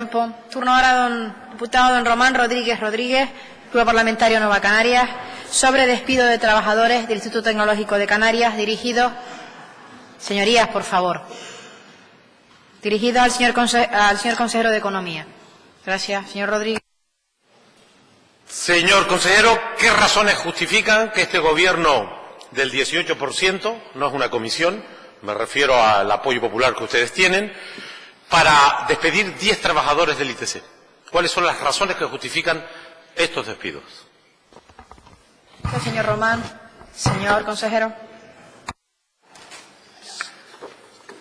tiempo. Turno ahora don diputado don Román Rodríguez Rodríguez, Grupo Parlamentario Nueva Canarias, sobre despido de trabajadores del Instituto Tecnológico de Canarias, dirigido, señorías, por favor, dirigido al señor consejero de Economía. Gracias, señor Rodríguez. Señor consejero, ¿qué razones justifican que este Gobierno del 18%, no es una comisión, me refiero al apoyo popular que ustedes tienen, para despedir 10 trabajadores del ITC? ¿Cuáles son las razones que justifican estos despidos? Señor Román. Señor consejero.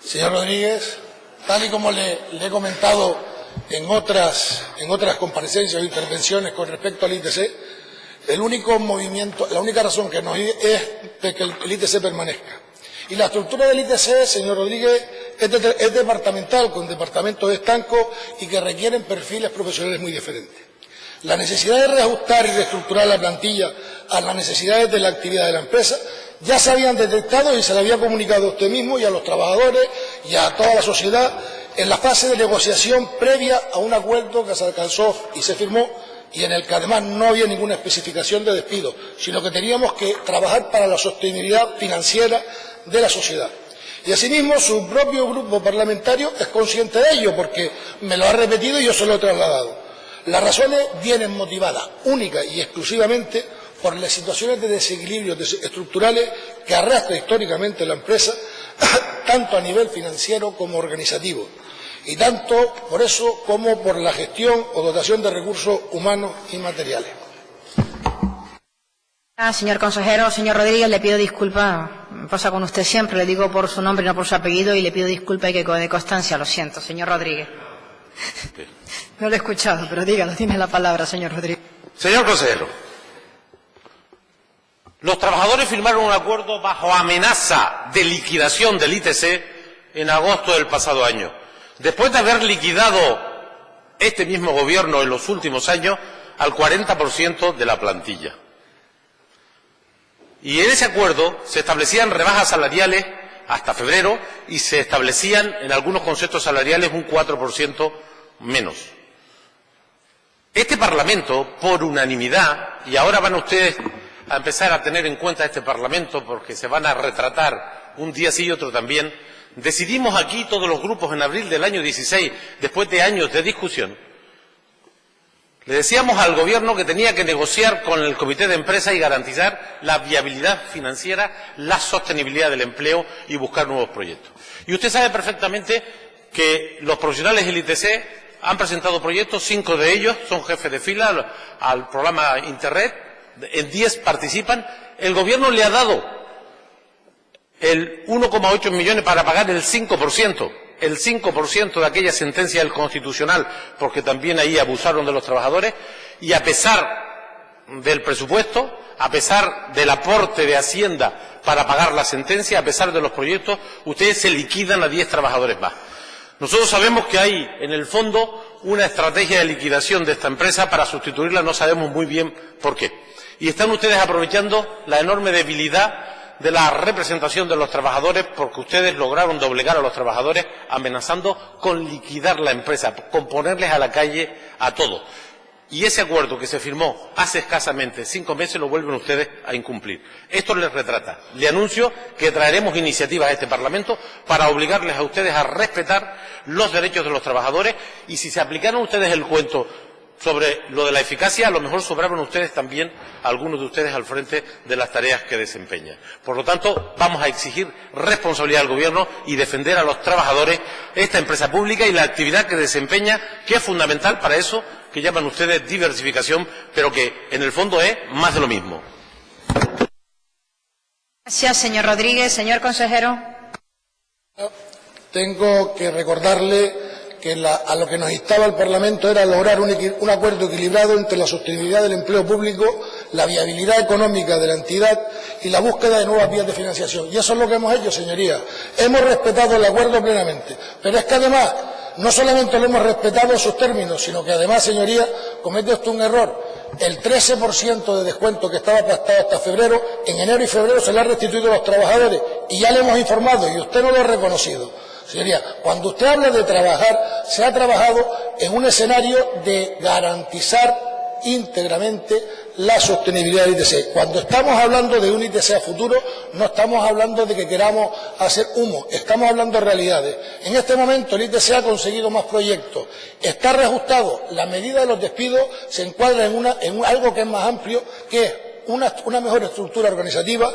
Señor Rodríguez, tal y como le he comentado en otras comparecencias o intervenciones con respecto al ITC, el único movimiento, la única razón que nos es de que el ITC permanezca. Y la estructura del ITC, señor Rodríguez, es departamental, con departamentos estancos y que requieren perfiles profesionales muy diferentes. La necesidad de reajustar y reestructurar la plantilla a las necesidades de la actividad de la empresa ya se habían detectado y se le había comunicado a usted mismo y a los trabajadores y a toda la sociedad en la fase de negociación previa a un acuerdo que se alcanzó y se firmó, y en el que además no había ninguna especificación de despido, sino que teníamos que trabajar para la sostenibilidad financiera de la sociedad. Y asimismo su propio grupo parlamentario es consciente de ello, porque me lo ha repetido y yo se lo he trasladado. Las razones vienen motivadas única y exclusivamente por las situaciones de desequilibrios estructurales que arrastra históricamente la empresa, tanto a nivel financiero como organizativo, y tanto por eso como por la gestión o dotación de recursos humanos y materiales. Señor consejero, señor Rodríguez, le pido disculpas. Me pasa con usted siempre, le digo por su nombre y no por su apellido, y le pido disculpas y que de constancia, lo siento. Señor Rodríguez. No lo he escuchado, pero dígalo, tiene la palabra, señor Rodríguez. Señor consejero, los trabajadores firmaron un acuerdo bajo amenaza de liquidación del ITC en agosto del pasado año, después de haber liquidado este mismo Gobierno en los últimos años al 40% de la plantilla. Y en ese acuerdo se establecían rebajas salariales hasta febrero y se establecían en algunos conceptos salariales un 4% menos. Este Parlamento, por unanimidad, y ahora van ustedes a empezar a tener en cuenta este Parlamento porque se van a retratar un día sí y otro también, decidimos aquí todos los grupos en abril del año 16, después de años de discusión, le decíamos al Gobierno que tenía que negociar con el Comité de Empresa y garantizar la viabilidad financiera, la sostenibilidad del empleo y buscar nuevos proyectos. Y usted sabe perfectamente que los profesionales del ITC han presentado proyectos, 5 de ellos son jefes de fila al programa Interred, en 10 participan. El Gobierno le ha dado el 1,8 millones para pagar el 5% de aquella sentencia del Constitucional, porque también ahí abusaron de los trabajadores, y a pesar del presupuesto, a pesar del aporte de Hacienda para pagar la sentencia, a pesar de los proyectos, ustedes se liquidan a 10 trabajadores más. Nosotros sabemos que hay, en el fondo, una estrategia de liquidación de esta empresa para sustituirla, no sabemos muy bien por qué. Y están ustedes aprovechando la enorme debilidad de la representación de los trabajadores, porque ustedes lograron doblegar a los trabajadores amenazando con liquidar la empresa, con ponerles a la calle a todos. Y ese acuerdo que se firmó hace escasamente 5 meses lo vuelven ustedes a incumplir. Esto les retrata. Le anuncio que traeremos iniciativas a este Parlamento para obligarles a ustedes a respetar los derechos de los trabajadores, y si se aplicaron ustedes el cuento sobre lo de la eficacia, a lo mejor sobraban ustedes también, algunos de ustedes, al frente de las tareas que desempeñan. Por lo tanto, vamos a exigir responsabilidad al Gobierno y defender a los trabajadores, esta empresa pública y la actividad que desempeña, que es fundamental para eso que llaman ustedes diversificación, pero que en el fondo es más de lo mismo. Gracias, señor Rodríguez. Señor consejero. Tengo que recordarle que a lo que nos instaba el Parlamento era lograr un acuerdo equilibrado entre la sostenibilidad del empleo público, la viabilidad económica de la entidad y la búsqueda de nuevas vías de financiación. Y eso es lo que hemos hecho, señorías. Hemos respetado el acuerdo plenamente. Pero es que además, no solamente lo hemos respetado sus términos, sino que además, señorías, comete usted un error. El 13% de descuento que estaba pactado hasta febrero, en enero y febrero se le ha restituido a los trabajadores, y ya le hemos informado y usted no lo ha reconocido. Señoría, cuando usted habla de trabajar, se ha trabajado en un escenario de garantizar íntegramente la sostenibilidad del ITC. Cuando estamos hablando de un ITC a futuro, no estamos hablando de que queramos hacer humo, estamos hablando de realidades. En este momento el ITC ha conseguido más proyectos, está reajustado, la medida de los despidos se encuadra en algo que es más amplio, que es una mejor estructura organizativa.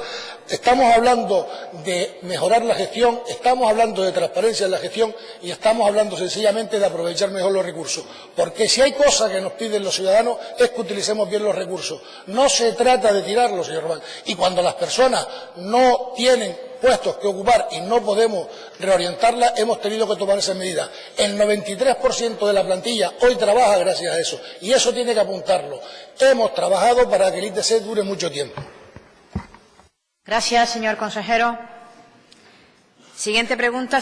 Estamos hablando de mejorar la gestión, estamos hablando de transparencia en la gestión y estamos hablando sencillamente de aprovechar mejor los recursos. Porque si hay cosas que nos piden los ciudadanos es que utilicemos bien los recursos. No se trata de tirarlos, señor Román. Y cuando las personas no tienen puestos que ocupar y no podemos reorientarlas, hemos tenido que tomar esas medidas. El 93% de la plantilla hoy trabaja gracias a eso, y eso tiene que apuntarlo. Hemos trabajado para que el ITC dure mucho tiempo. Gracias, señor consejero. Siguiente pregunta.